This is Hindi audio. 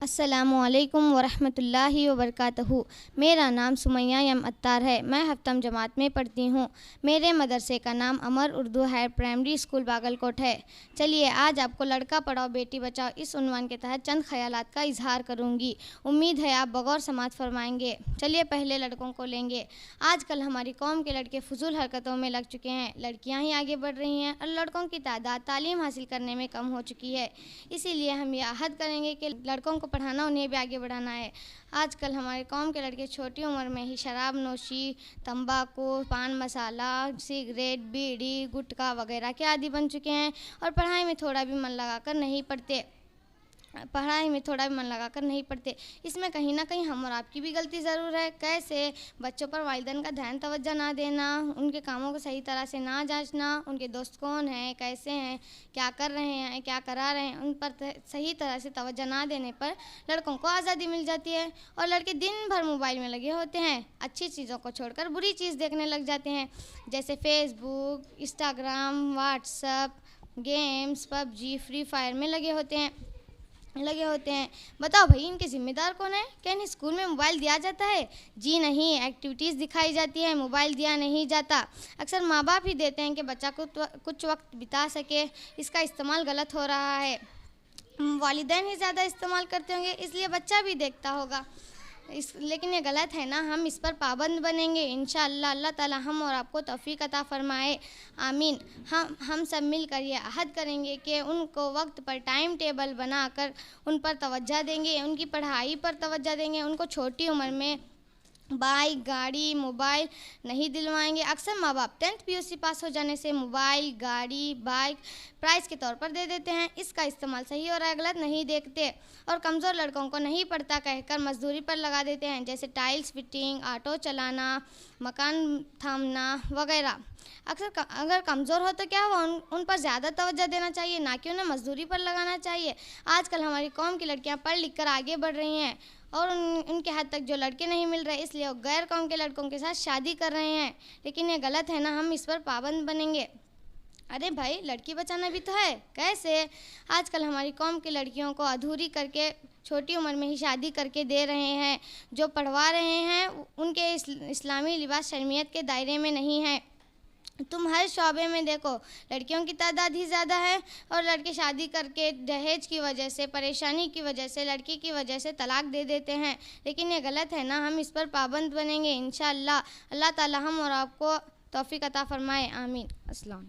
अस्सलामुअलैकुम वरहमतुल्लाहि वबरकातुहू। मेरा नाम सुमैया यम अत्तार है। मैं हफ्तम जमात में पढ़ती हूँ। मेरे मदरसे का नाम Amar Urdu higher primary school Bagalkot है। चलिए आज आपको लड़का पढ़ाओ बेटी बचाओ इस उन्वान के तहत चंद ख्यालात का इजहार करूँगी। उम्मीद है आप बगौर समात फरमाएंगे। चलिए पहले लड़कों को लेंगे। आजकल हमारी कौम के लड़के फजूल हरकतों में लग चुके हैं। लड़कियाँ ही आगे बढ़ रही हैं और लड़कों की तादाद तालीम हासिल करने में कम हो चुकी है। इसीलिए हम ये अहद करेंगे कि लड़कों को पढ़ाना उन्हें भी आगे बढ़ाना है। आजकल हमारे कौम के लड़के छोटी उम्र में ही शराब नोशी, तंबाकू, पान मसाला, सिगरेट, बीड़ी, गुटखा वगैरह के आदी बन चुके हैं और पढ़ाई में थोड़ा भी मन लगाकर नहीं पढ़ते। इसमें कहीं ना कहीं हम और आपकी भी गलती ज़रूर है। कैसे? बच्चों पर वालिदैन का ध्यान तवज्जो ना देना, उनके कामों को सही तरह से ना जांचना, उनके दोस्त कौन हैं, कैसे हैं, क्या कर रहे हैं, क्या करा रहे हैं, उन पर सही तरह से तवज्जो ना देने पर लड़कों को आज़ादी मिल जाती है और लड़के दिन भर मोबाइल में लगे होते हैं। अच्छी चीज़ों को छोड़कर बुरी चीज़ देखने लग जाते हैं, जैसे Facebook, Instagram, WhatsApp, games, PUBG, free fire में लगे होते हैं। बताओ भाई, इनके जिम्मेदार कौन है? क्या इन्हें स्कूल में मोबाइल दिया जाता है? जी नहीं, एक्टिविटीज़ दिखाई जाती है, मोबाइल दिया नहीं जाता। अक्सर माँ बाप ही देते हैं कि बच्चा को कुछ वक्त बिता सके। इसका इस्तेमाल गलत हो रहा है। वालिदैन ही ज़्यादा इस्तेमाल करते होंगे, इसलिए बच्चा भी देखता होगा। लेकिन ये गलत है ना। हम इस पर पाबंद बनेंगे इंशाअल्लाह। अल्लाह ताला हम और आपको तौफीक अता फरमाए, आमीन। हम सब मिलकर ये अहद करेंगे कि उनको वक्त पर टाइम टेबल बनाकर उन पर तवज्जो देंगे, उनकी पढ़ाई पर तवज्जो देंगे। उनको छोटी उम्र में बाइक, गाड़ी, मोबाइल नहीं दिलवाएंगे। अक्सर माँ बाप 10th PUC पास हो जाने से मोबाइल, गाड़ी, बाइक प्राइज़ के तौर पर दे देते हैं। इसका इस्तेमाल सही और गलत नहीं देखते और कमज़ोर लड़कों को नहीं पढ़ता कहकर मजदूरी पर लगा देते हैं, जैसे टाइल्स फिटिंग, ऑटो चलाना, मकान थामना वगैरह। अगर कमज़ोर हो तो क्या हुआ, उन पर ज़्यादा तवज्जो देना चाहिए, ना कि उन्हें मजदूरी पर लगाना चाहिए। आजकल हमारी कौम की लड़कियां पढ़ लिख कर आगे बढ़ रही हैं और उनके हद तक जो लड़के नहीं मिल रहे, इसलिए वो गैर कौम के लड़कों के साथ शादी कर रहे हैं। लेकिन ये गलत है ना। हम इस पर पाबंद बनेंगे। अरे भाई, लड़की बचाना भी तो है। कैसे? आजकल हमारी कौम की लड़कियों को अधूरी करके छोटी उम्र में ही शादी करके दे रहे हैं। जो पढ़वा रहे हैं उनके इस्लामी लिबास शर्मियत के दायरे में नहीं है। तुम हर शौबे में देखो, लड़कियों की तादाद ही ज़्यादा है और लड़के शादी करके दहेज की वजह से, परेशानी की वजह से, लड़की की वजह से तलाक दे देते हैं। लेकिन ये गलत है ना। हम इस पर पाबंद बनेंगे इंशाअल्लाह। अल्लाह ताला हम और आपको तौफीक अता फरमाए, आमीन। अस्सलाम।